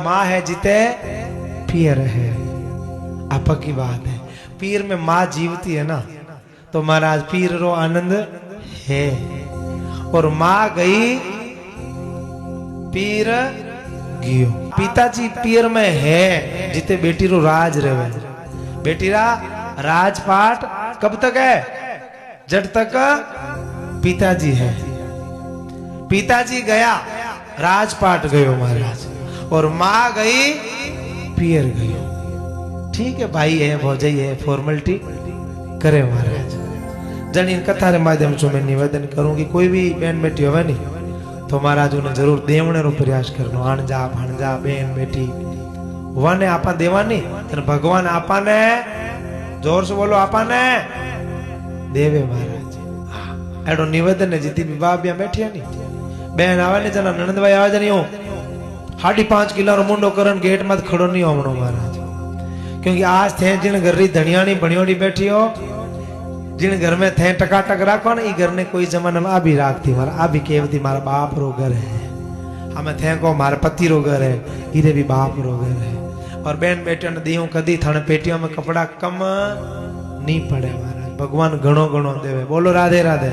माँ है जिते पीर है। आप की बात है, पीर में माँ जीवती है ना, तो महाराज पीर रो आनंद है। और माँ गई पीर गयो। पिताजी पीर में है जिते बेटी रो राज रहे। बेटी रा राजपाट कब तक है? जब तक पिताजी है। पिताजी गया राजपाट गयो महाराज, और माँ गई पीर गयो। ठीक है, भाई है भौजाई है, फॉर्मेलिटी करे महाराज। जनी कथा रे माध्यम से मैं निवेदन करूं कि कोई भी बहन बेटी होवे नहीं तो महाराज उन्हें जरूर देवने रो प्रयास करनो। अणजा भणजा बहन बेटी वाने आपा देवानी, तो भगवान आपा ने, जोर से बोलो, आपा ने देवे महाराज। एडो निवेदन है जितनी भी बाप बिया बैठी है नी, बहन आवे ने जना ननंद भाई आवे जनी हो 5.5 किलो रो मुंडो करन गेट मत खड़ो नहीं होवणो महाराज। क्योंकि आज थे जिन घर री धनियाणी बणियोड़ी बैठी हो, जिन घर में थे टकाटक राखो ना, ई घर ने कोई जमाने में आ भी राखती मारा, आ भी कहती मारा बाप रो घर है। हमें थे को मारे पति रो घर है, हीरे भी बाप रो घर है। और बहन बेटियों ने दियो कदी थाने पेटियों में कपड़ा कम नहीं पड़े महाराज। भगवान घणो घणो देवे। बोलो राधे राधे।